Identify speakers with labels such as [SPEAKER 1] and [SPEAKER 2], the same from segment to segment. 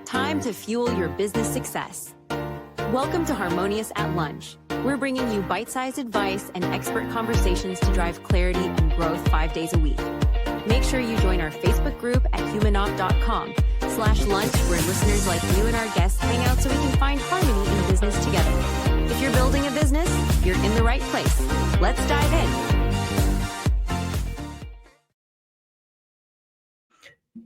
[SPEAKER 1] Time to fuel your business success. Welcome to Harmonious at Lunch. We're bringing you bite-sized advice and expert conversations to drive clarity and growth 5 days a week. Make sure you join our Facebook group at humanopt.com/lunch, where listeners like you and our guests hang out so we can find harmony in business together. If you're building a business, you're in the right place. Let's dive in.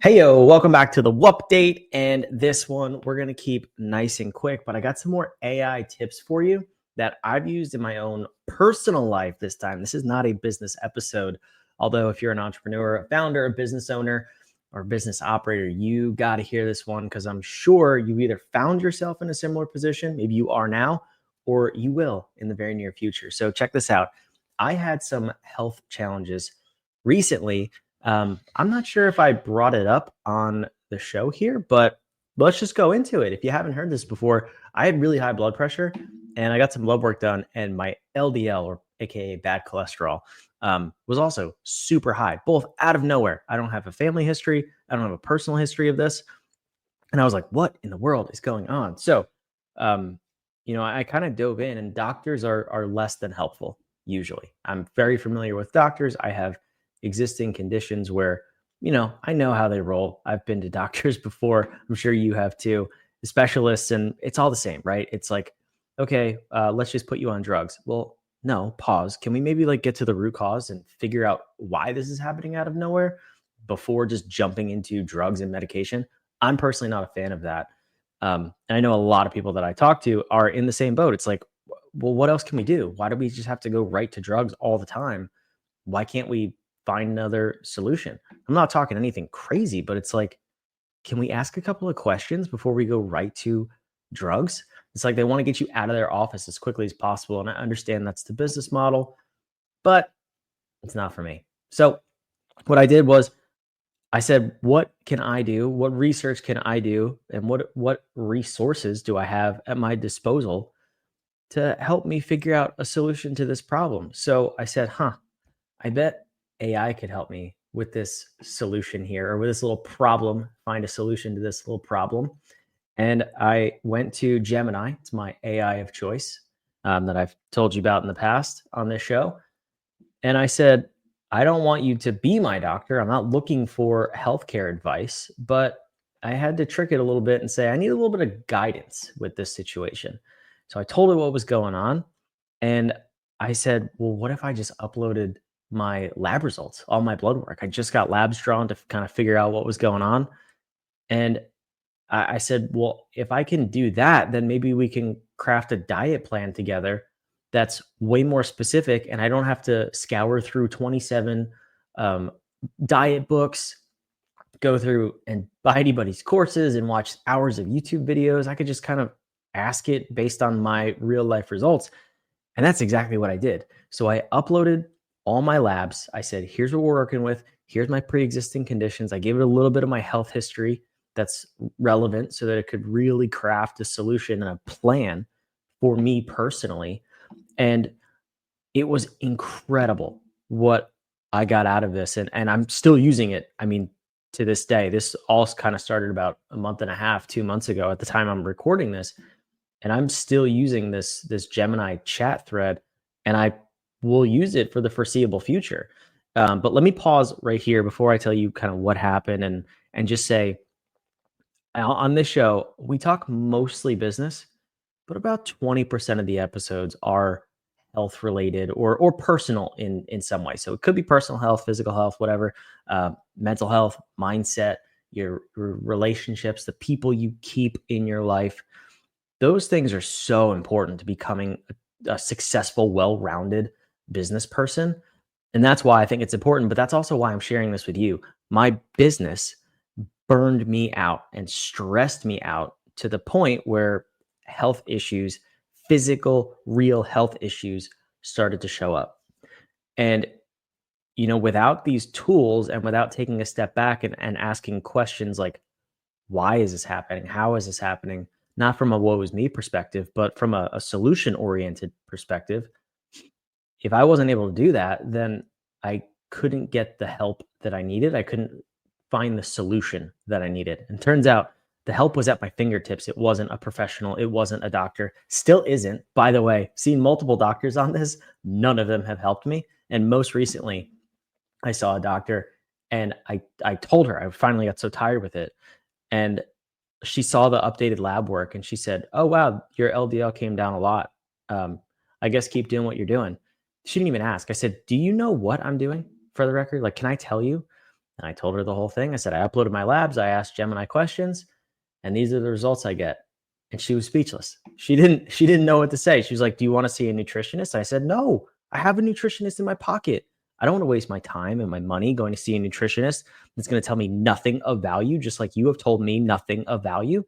[SPEAKER 2] Hey, yo, welcome back to the Wupdate. And this one, we're going to keep nice and quick, but I got some more AI tips for you that I've used in my own personal life this time. This is not a business episode, although if you're an entrepreneur, a founder, a business owner, or business operator, you got to hear this one because I'm sure you either found yourself in a similar position, maybe you are now, or you will in the very near future. So check this out. I had some health challenges recently. I'm not sure if I brought it up on the show here, but let's just go into it. If you haven't heard this before, I had really high blood pressure and I got some blood work done, and my LDL, or AKA bad cholesterol, was also super high, both out of nowhere. I don't have a family history. I don't have a personal history of this. And I was like, what in the world is going on? So, I kind of dove in, and doctors are less than helpful. Usually I'm very familiar with doctors. I have existing conditions where, I know how they roll. I've been to doctors before. I'm sure you have too, specialists, and it's all the same, right? It's like, okay, let's just put you on drugs. Well, no, pause. Can we maybe get to the root cause and figure out why this is happening out of nowhere before just jumping into drugs and medication? I'm personally not a fan of that. And I know a lot of people that I talk to are in the same boat. It's like, well, what else can we do? Why do we just have to go right to drugs all the time? Why can't we find another solution? I'm not talking anything crazy, but it's like, can we ask a couple of questions before we go right to drugs? It's like they want to get you out of their office as quickly as possible. And I understand that's the business model, but it's not for me. So what I did was I said, what can I do? What research can I do? And what resources do I have at my disposal to help me figure out a solution to this problem? So I said, I bet AI could help me with this solution here, or with this little problem, find a solution to this little problem. And I went to Gemini. It's my AI of choice that I've told you about in the past on this show. And I said, I don't want you to be my doctor. I'm not looking for healthcare advice, but I had to trick it a little bit and say, I need a little bit of guidance with this situation. So I told it what was going on. And I said, well, what if I just uploaded my lab results, all my blood work? I just got labs drawn to kind of figure out what was going on. And I said, well, if I can do that, then maybe we can craft a diet plan together that's way more specific. And I don't have to scour through 27 diet books, go through and buy anybody's courses and watch hours of YouTube videos. I could just kind of ask it based on my real life results. And that's exactly what I did. So I uploaded all my labs. I said, here's what we're working with. Here's my pre-existing conditions. I gave it a little bit of my health history that's relevant so that it could really craft a solution and a plan for me personally. And it was incredible what I got out of this. And I'm still using it. I mean, to this day. This all kind of started about a month and a half, 2 months ago at the time I'm recording this. And I'm still using this Gemini chat thread, and I will use it for the foreseeable future. But let me pause right here before I tell you kind of what happened, and just say, on this show, we talk mostly business, but about 20% of the episodes are health related or personal in some way. So it could be personal health, physical health, whatever, mental health, mindset, your relationships, the people you keep in your life. Those things are so important to becoming a successful, well-rounded business person. And that's why I think it's important, but that's also why I'm sharing this with you. My business burned me out and stressed me out to the point where health issues, physical, real health issues started to show up. And, without these tools and without taking a step back and asking questions like, why is this happening? How is this happening? Not from a woe is me perspective, but from a solution-oriented perspective. If I wasn't able to do that, then I couldn't get the help that I needed. I couldn't find the solution that I needed. And turns out The help was at my fingertips. It wasn't a professional. It wasn't a doctor. Still isn't. By the way, seen multiple doctors on this. None of them have helped me. And most recently, I saw a doctor and I told her, I finally got so tired with it. And she saw the updated lab work and she said, "Oh, wow, your LDL came down a lot. Um, I guess keep doing what you're doing." She didn't even ask. I said, "Do you know what I'm doing for the record? Like, can I tell you?" And I told her the whole thing. I said, "I uploaded my labs. I asked Gemini questions and these are the results I get." And she was speechless. She didn't know what to say. She was like, "Do you want to see a nutritionist?" I said, "No, I have a nutritionist in my pocket. I don't want to waste my time and my money going to see a nutritionist that's going to tell me nothing of value, just like you have told me nothing of value,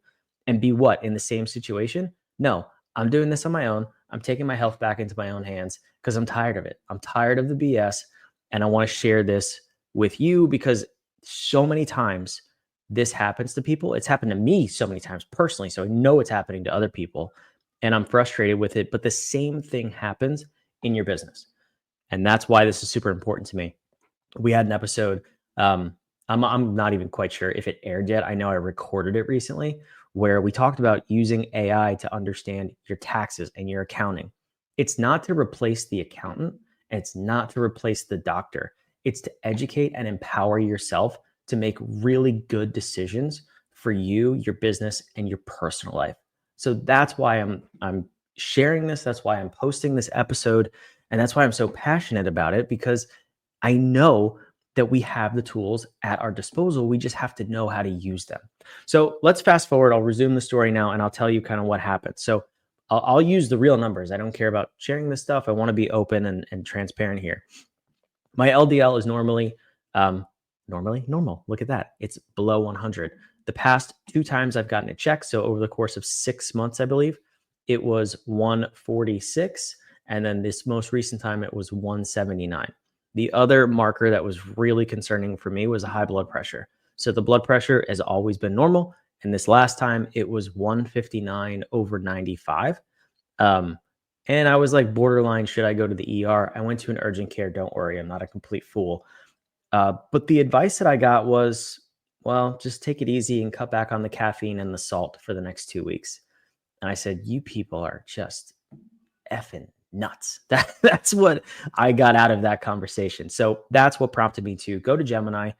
[SPEAKER 2] and be what in the same situation." No, I'm doing this on my own. I'm taking my health back into my own hands because I'm tired of it. I'm tired of the BS. And I want to share this with you because so many times this happens to people. It's happened to me so many times personally. So I know it's happening to other people and I'm frustrated with it. But the same thing happens in your business. And that's why this is super important to me. We had an episode. I'm not even quite sure if it aired yet. I know I recorded it recently where we talked about using AI to understand your taxes and your accounting. It's not to replace the accountant. And it's not to replace the doctor. It's to educate and empower yourself to make really good decisions for you, your business, and your personal life. So that's why I'm sharing this. That's why I'm posting this episode. And that's why I'm so passionate about it because I know that we have the tools at our disposal. We just have to know how to use them. So let's fast forward. I'll resume the story now and I'll tell you kind of what happened. So I'll use the real numbers. I don't care about sharing this stuff. I want to be open and transparent here. My LDL is normally normal. Look at that. It's below 100. The past 2 times I've gotten it checked, so over the course of 6 months, I believe, it was 146. And then this most recent time, it was 179. The other marker that was really concerning for me was a high blood pressure. So the blood pressure has always been normal. And this last time, it was 159 over 95. And I was like borderline, should I go to the ER? I went to an urgent care. Don't worry, I'm not a complete fool. But the advice that I got was, well, just take it easy and cut back on the caffeine and the salt for the next 2 weeks. And I said, you people are just effing nuts. That's what I got out of that conversation. So that's what prompted me to go to Gemini,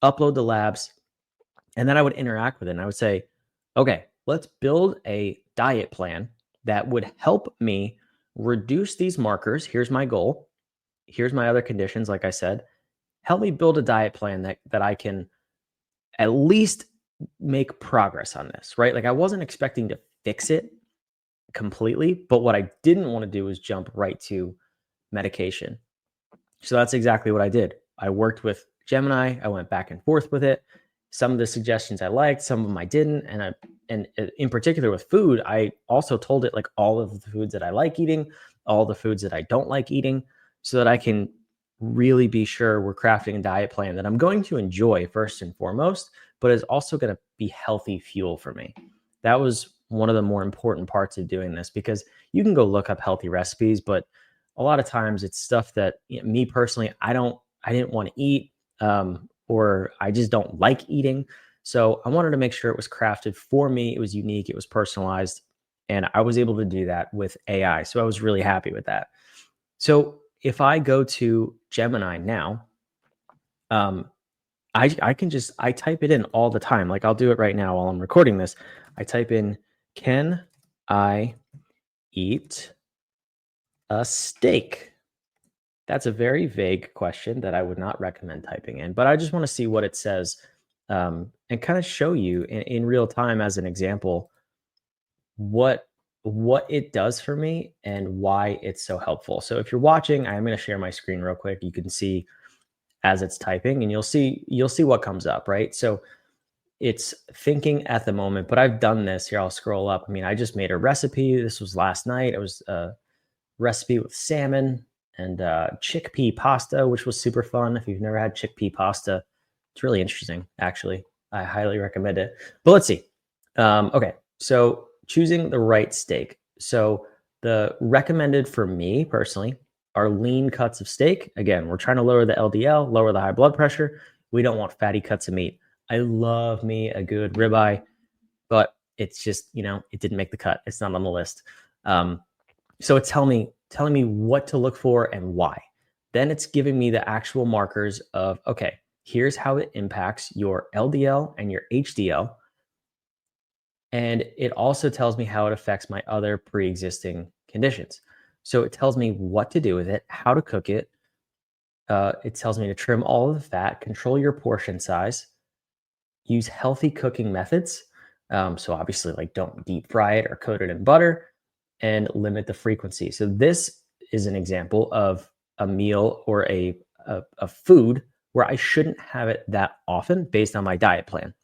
[SPEAKER 2] upload the labs, and then I would interact with it. And I would say, okay, let's build a diet plan that would help me reduce these markers. Here's my goal. Here's my other conditions. Like I said, help me build a diet plan that I can at least make progress on this, right? Like I wasn't expecting to fix it completely, but what I didn't want to do is jump right to medication. So that's exactly what I did. I worked with Gemini. I went back and forth with it. Some of the suggestions I liked, some of them I didn't. And in particular with food, I also told it like all of the foods that I like eating, all the foods that I don't like eating, so that I can really be sure we're crafting a diet plan that I'm going to enjoy first and foremost, but is also going to be healthy fuel for me. That was one of the more important parts of doing this because you can go look up healthy recipes, but a lot of times it's stuff that me personally, I didn't want to eat, or I just don't like eating. So I wanted to make sure it was crafted for me. It was unique. It was personalized. And I was able to do that with AI. So I was really happy with that. So if I go to Gemini now, I can just, I type it in all the time. Like I'll do it right now while I'm recording this. I type in, can I eat a steak? That's a very vague question that I would not recommend typing in, but I just want to see what it says, and kind of show you in real time as an example what it does for me and why it's so helpful. So if you're watching, I'm going to share my screen real quick. You can see as it's typing, and you'll see what comes up, right? So it's thinking at the moment, but I've done this here. I'll scroll up. I mean, I just made a recipe. This was last night. It was a recipe with salmon and chickpea pasta, which was super fun. If you've never had chickpea pasta, it's really interesting, actually. I highly recommend it. But let's see. Okay, so choosing the right steak. So the recommended for me personally are lean cuts of steak. Again, we're trying to lower the LDL, lower the high blood pressure. We don't want fatty cuts of meat. I love me a good ribeye. but it's just, it didn't make the cut. It's not on the list. So it's telling me what to look for and why. Then it's giving me the actual markers of, okay, here's how it impacts your LDL and your HDL. And it also tells me how it affects my other pre-existing conditions. So it tells me what to do with it, how to cook it. It tells me to trim all of the fat, control your portion size, use healthy cooking methods. So obviously, like, don't deep fry it or coat it in butter, and limit the frequency. So this is an example of a meal or a food where I shouldn't have it that often based on my diet plan.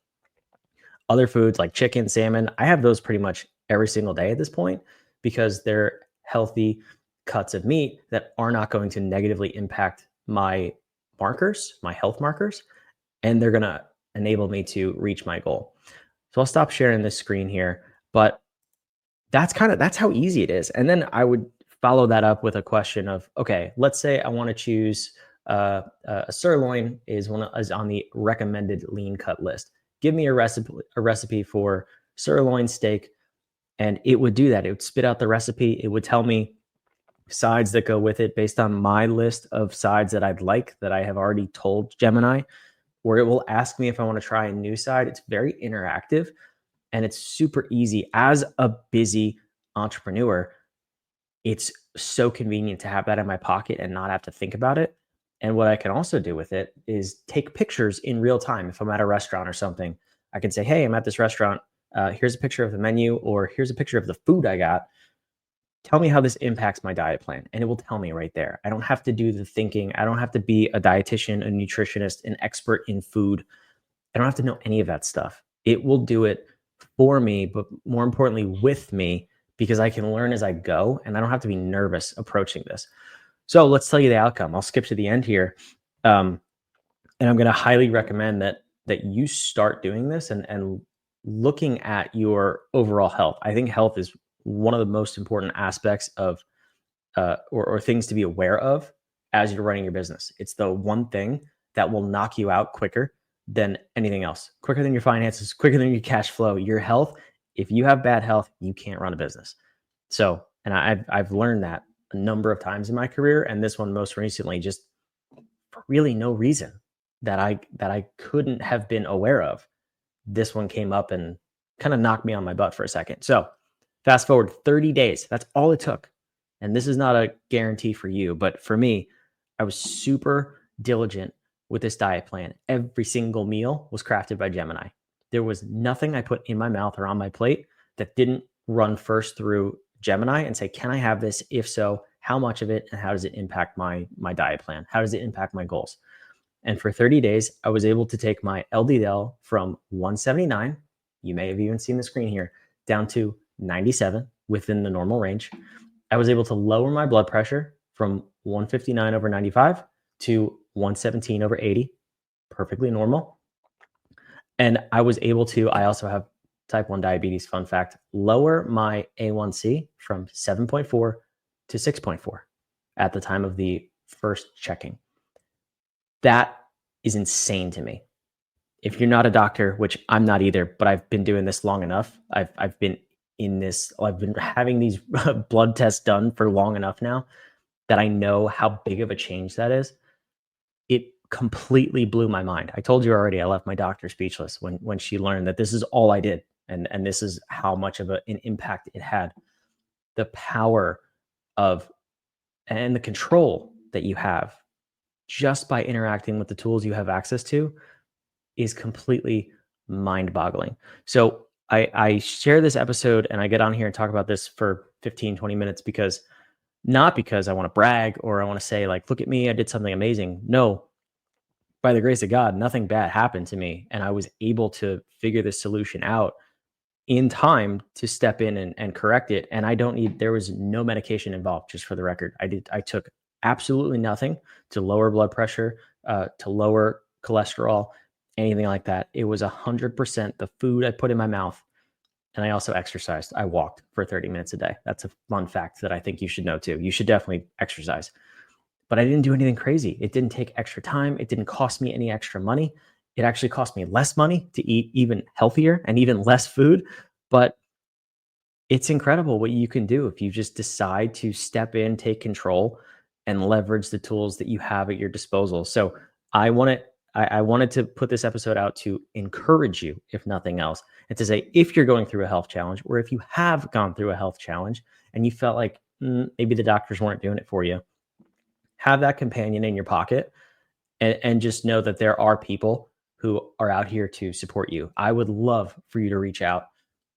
[SPEAKER 2] Other foods like chicken, salmon, I have those pretty much every single day at this point because they're healthy cuts of meat that are not going to negatively impact my markers, my health markers, and they're going to enable me to reach my goal. So I'll stop sharing this screen here, but that's how easy it is. And then I would follow that up with a question of, okay, let's say I want to choose a sirloin is on the recommended lean cut list. Give me a recipe for sirloin steak, and it would do that. It would spit out the recipe. It would tell me sides that go with it based on my list of sides that I'd like that I have already told Gemini, or it will ask me if I want to try a new side. It's very interactive and it's super easy. As a busy entrepreneur, it's so convenient to have that in my pocket and not have to think about it. And what I can also do with it is take pictures in real time. If I'm at a restaurant or something, I can say, hey, I'm at this restaurant. Here's a picture of the menu, or here's a picture of the food I got. Tell me how this impacts my diet plan. And it will tell me right there. I don't have to do the thinking. I don't have to be a dietitian, a nutritionist, an expert in food. I don't have to know any of that stuff. It will do it for me, but more importantly, with me, because I can learn as I go and I don't have to be nervous approaching this. So let's tell you the outcome. I'll skip to the end here. And I'm going to highly recommend that you start doing this and looking at your overall health. I think health is one of the most important aspects of or things to be aware of as you're running your business. It's the one thing that will knock you out quicker than anything else, quicker than your finances, quicker than your cash flow, your health. If you have bad health, you can't run a business. So, and I've learned that a number of times in my career, and this one most recently, just for really no reason that I couldn't have been aware of. This one came up and kind of knocked me on my butt for a second. So fast forward 30 days. That's all it took. And this is not a guarantee for you, but for me, I was super diligent with this diet plan. Every single meal was crafted by Gemini. There was nothing I put in my mouth or on my plate that didn't run first through Gemini and say, can I have this? If so, how much of it, and how does it impact my diet plan? How does it impact my goals? And for 30 days, I was able to take my LDL from 179, you may have even seen the screen here, down to 97 within the normal range. I was able to lower my blood pressure from 159/95 to 117/80, perfectly normal. And I was able to, I also have type 1 diabetes, fun fact, lower my A1C from 7.4 to 6.4 at the time of the first checking. That is insane to me. If you're not a doctor, which I'm not either, but I've been doing this long enough, I've been having these blood tests done for long enough now that I know how big of a change that is. It completely blew my mind. I told you already, I left my doctor speechless when she learned that this is all I did. And this is how much of an impact it had. The power of and the control that you have just by interacting with the tools you have access to is completely mind-boggling. So I share this episode and I get on here and talk about this for 15, 20 minutes not because I want to brag or I want to say, like, look at me, I did something amazing. No, by the grace of God, nothing bad happened to me. And I was able to figure this solution out in time to step in and correct it. And there was no medication involved, just for the record. I took absolutely nothing to lower blood pressure, to lower cholesterol, anything like that. It was 100% the food I put in my mouth. And I also exercised. I walked for 30 minutes a day. That's a fun fact that I think you should know too. You should definitely exercise. But I didn't do anything crazy. It didn't take extra time. It didn't cost me any extra money. it actually cost me less money to eat even healthier and even less food. But it's incredible what you can do if you just decide to step in, take control, and leverage the tools that you have at your disposal. So I wanted to put this episode out to encourage you, if nothing else, and to say if you're going through a health challenge, or if you have gone through a health challenge and you felt like maybe the doctors weren't doing it for you, have that companion in your pocket, and just know that there are people who are out here to support you. I would love for you to reach out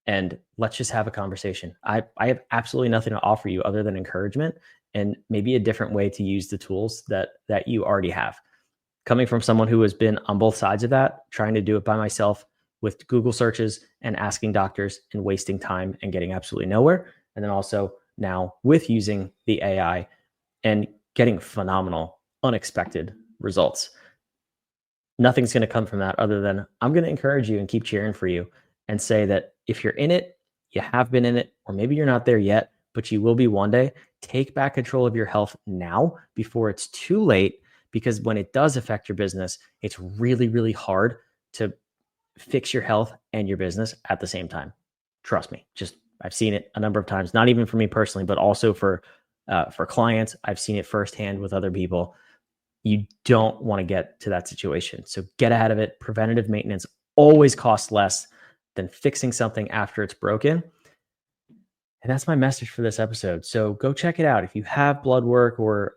[SPEAKER 2] and let's just have a conversation. I have absolutely nothing to offer you other than encouragement and maybe a different way to use the tools that you already have. Coming from someone who has been on both sides of that, trying to do it by myself with Google searches and asking doctors and wasting time and getting absolutely nowhere. And then also now with using the AI and getting phenomenal, unexpected results. Nothing's going to come from that other than I'm going to encourage you and keep cheering for you and say that if you're in it, you have been in it, or maybe you're not there yet, but you will be one day. Take back control of your health now before it's too late, because when it does affect your business, it's really, really hard to fix your health and your business at the same time. Trust me, I've seen it a number of times, not even for me personally, but also for clients. I've seen it firsthand with other people. You don't want to get to that situation. So get ahead of it. Preventative maintenance always costs less than fixing something after it's broken. And that's my message for this episode. So go check it out. If you have blood work or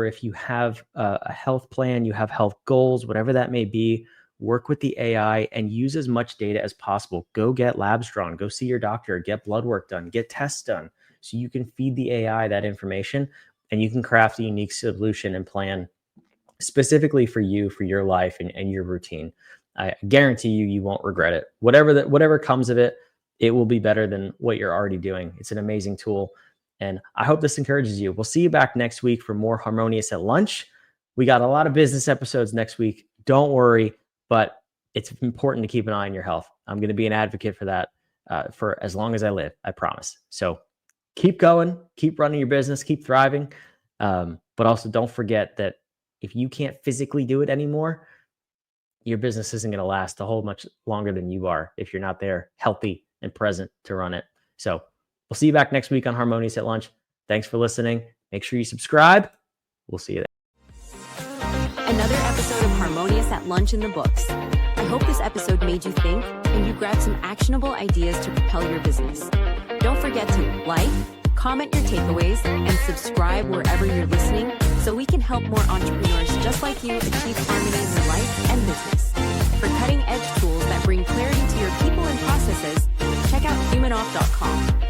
[SPEAKER 2] if you have a health plan, you have health goals, whatever that may be, work with the AI and use as much data as possible. Go get labs drawn, go see your doctor, get blood work done, get tests done, so you can feed the AI that information and you can craft a unique solution and plan specifically for you, for your life and your routine. I guarantee you won't regret it. Whatever comes of it, it will be better than what you're already doing. It's an amazing tool. And I hope this encourages you. We'll see you back next week for more Harmonious at Lunch. We got a lot of business episodes next week. Don't worry, but it's important to keep an eye on your health. I'm going to be an advocate for that for as long as I live, I promise. So keep going, keep running your business, keep thriving. But also don't forget that if you can't physically do it anymore, your business isn't going to last a whole much longer than you are if you're not there healthy and present to run it. So we'll see you back next week on Harmonious at Lunch. Thanks for listening. Make sure you subscribe. We'll see you there.
[SPEAKER 1] Another episode of Harmonious at Lunch in the books. I hope this episode made you think and you grabbed some actionable ideas to propel your business. Don't forget to like, comment your takeaways, and subscribe wherever you're listening so we can help more entrepreneurs just like you achieve harmony in their life and business. For cutting-edge tools that bring clarity to your people and processes, check out humanoff.com.